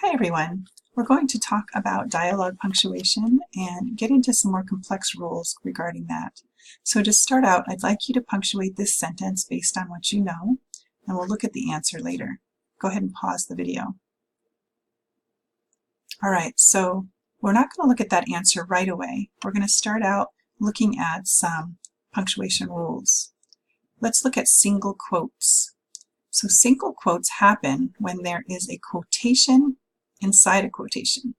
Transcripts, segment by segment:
Hi everyone. We're going to talk about dialogue punctuation and get into some more complex rules regarding that. So to start out, I'd like you to punctuate this sentence based on what you know, and we'll look at the answer later. Go ahead and pause the video. Alright, so we're not going to look at that answer right away. We're going to start out looking at some punctuation rules. Let's look at single quotes. So single quotes happen when there is a quotation inside a quotation.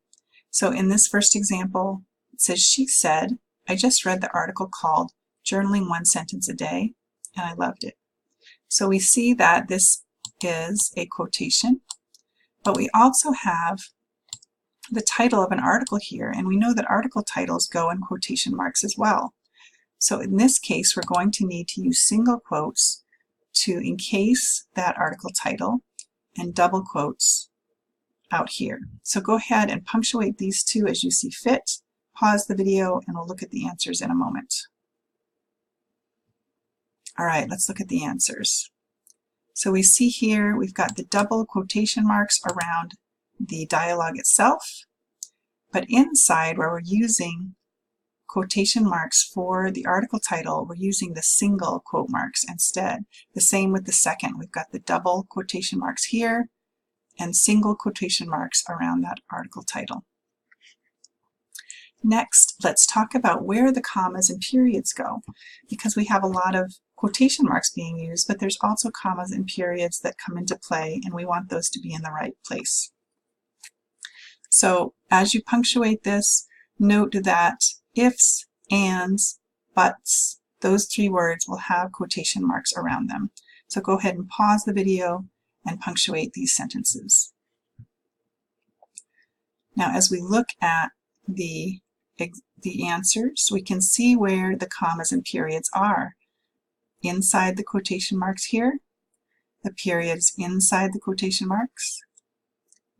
So in this first example, it says, she said, I just read the article called Journaling One Sentence a Day, and I loved it. So we see that this is a quotation, but we also have the title of an article here, and we know that article titles go in quotation marks as well. So in this case, we're going to need to use single quotes to encase that article title and double quotes out here. So go ahead and punctuate these two as you see fit. Pause the video and we'll look at the answers in a moment. All right, let's look at the answers. So we see here we've got the double quotation marks around the dialogue itself, but inside where we're using quotation marks for the article title, we're using the single quote marks instead. The same with the second. We've got the double quotation marks here and single quotation marks around that article title. Next, let's talk about where the commas and periods go, because we have a lot of quotation marks being used, but there's also commas and periods that come into play, and we want those to be in the right place. So as you punctuate this, note that ifs, ands, buts, those three words will have quotation marks around them. So go ahead and pause the video and punctuate these sentences. Now as we look at the answers, we can see where the commas and periods are. Inside the quotation marks here, the periods inside the quotation marks,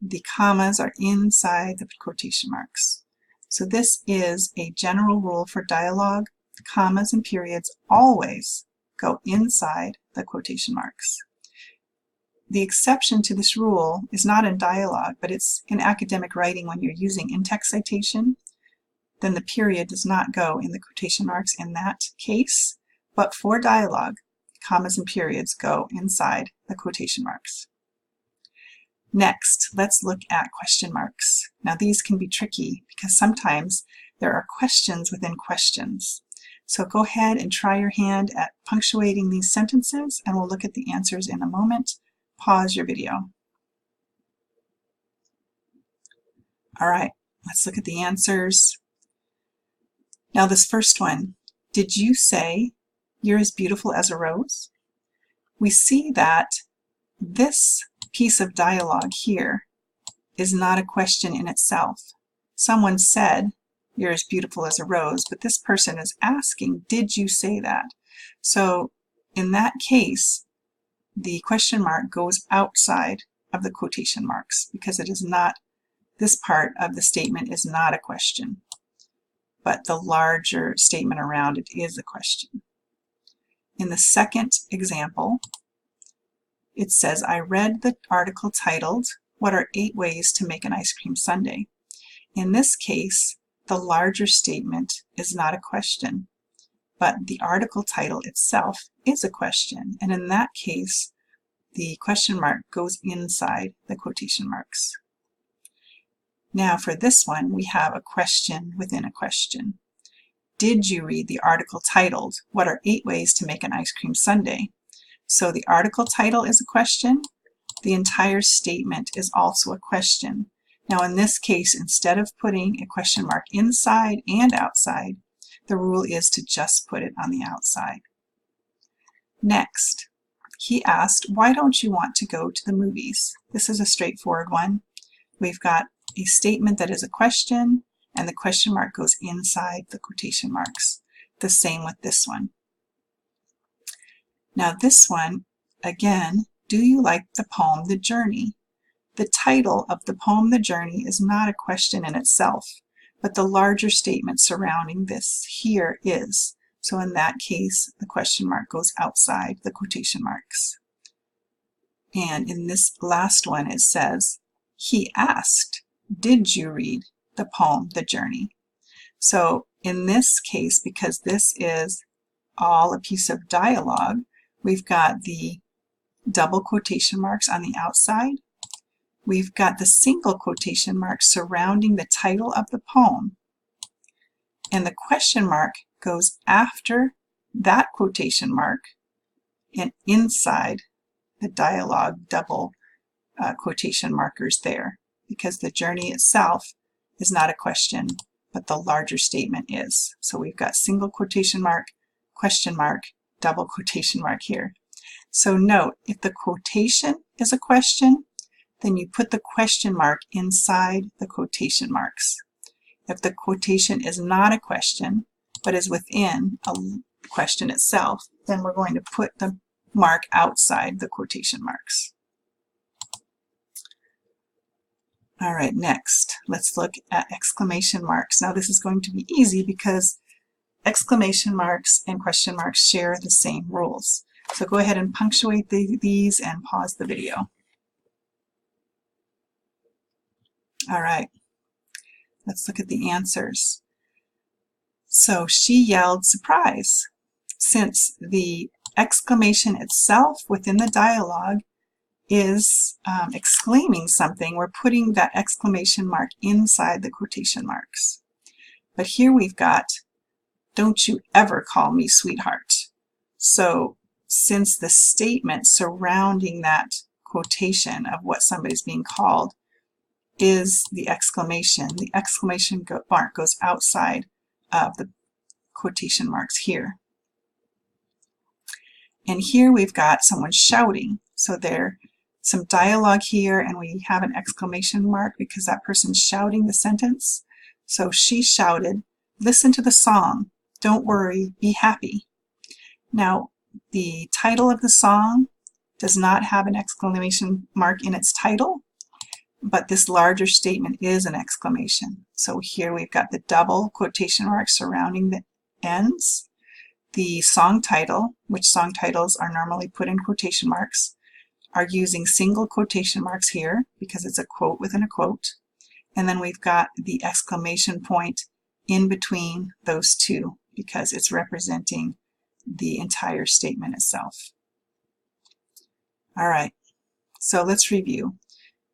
the commas are inside the quotation marks. So this is a general rule for dialogue. Commas and periods always go inside the quotation marks. The exception to this rule is not in dialogue, but it's in academic writing when you're using in-text citation. Then the period does not go in the quotation marks in that case, but for dialogue, commas and periods go inside the quotation marks. Next, let's look at question marks. Now these can be tricky because sometimes there are questions within questions. So go ahead and try your hand at punctuating these sentences, and we'll look at the answers in a moment. Pause your video. All right, let's look at the answers. Now this first one, did you say you're as beautiful as a rose? We see that this piece of dialogue here is not a question in itself. Someone said, you're as beautiful as a rose, but this person is asking, did you say that? So in that case, the question mark goes outside of the quotation marks because it is not, this part of the statement is not a question, but the larger statement around it is a question. In the second example, it says, I read the article titled, What are 8 Ways to Make an Ice Cream Sundae? In this case, the larger statement is not a question, but the article title itself is a question, and in that case, the question mark goes inside the quotation marks. Now for this one, we have a question within a question. Did you read the article titled, What are 8 Ways to Make an Ice Cream Sundae? So the article title is a question. The entire statement is also a question. Now in this case, instead of putting a question mark inside and outside, the rule is to just put it on the outside. Next, he asked, why don't you want to go to the movies? This is a straightforward one. We've got a statement that is a question, and the question mark goes inside the quotation marks. The same with this one. Now this one, again, do you like the poem The Journey? The title of the poem The Journey is not a question in itself, but the larger statement surrounding this here is. So in that case, the question mark goes outside the quotation marks. And in this last one, it says, he asked, did you read the poem, The Journey? So in this case, because this is all a piece of dialogue, we've got the double quotation marks on the outside. We've got the single quotation marks surrounding the title of the poem. And the question mark goes after that quotation mark and inside the dialogue double quotation markers there, because the journey itself is not a question, but the larger statement is. So we've got single quotation mark, question mark, double quotation mark here. So note, if the quotation is a question, then you put the question mark inside the quotation marks. If the quotation is not a question, but is within a question itself, then we're going to put the mark outside the quotation marks. All right, next, let's look at exclamation marks. Now this is going to be easy because exclamation marks and question marks share the same rules. So go ahead and punctuate these and pause the video. All right, let's look at the answers. So she yelled surprise. Since the exclamation itself within the dialogue is exclaiming something, we're putting that exclamation mark inside the quotation marks. But here we've got, don't you ever call me sweetheart. So since the statement surrounding that quotation of what somebody's being called is the exclamation mark goes outside of the quotation marks here. And here we've got someone shouting. So there's some dialogue here, and we have an exclamation mark because that person's shouting the sentence. So she shouted, listen to the song, don't worry, be happy. Now, the title of the song does not have an exclamation mark in its title, but this larger statement is an exclamation. So here we've got the double quotation marks surrounding the ends. The song title, which song titles are normally put in quotation marks, are using single quotation marks here because it's a quote within a quote. And then we've got the exclamation point in between those two because it's representing the entire statement itself. All right, so let's review.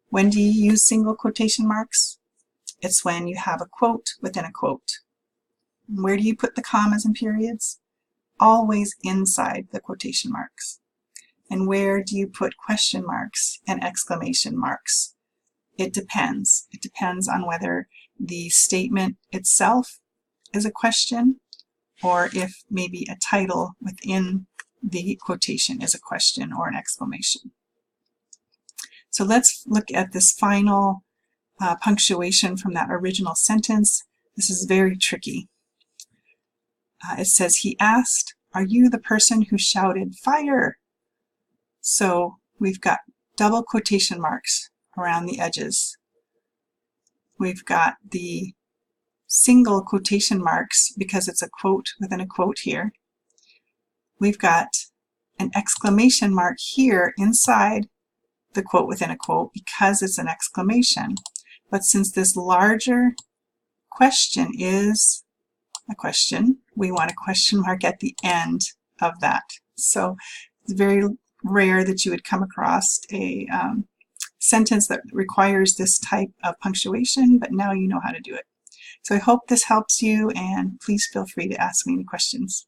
When do you use single quotation marks? It's when you have a quote within a quote. Where do you put the commas and periods? Always inside the quotation marks. And where do you put question marks and exclamation marks? It depends. It depends on whether the statement itself is a question or if maybe a title within the quotation is a question or an exclamation. So let's look at this final punctuation from that original sentence. This is very tricky. It says, he asked, are you the person who shouted fire? So we've got double quotation marks around the edges. We've got the single quotation marks because it's a quote within a quote here. We've got an exclamation mark here inside the quote within a quote because it's an exclamation. But since this larger question is a question, we want a question mark at the end of that. So it's very rare that you would come across a sentence that requires this type of punctuation, but now you know how to do it. So I hope this helps you, and please feel free to ask me any questions.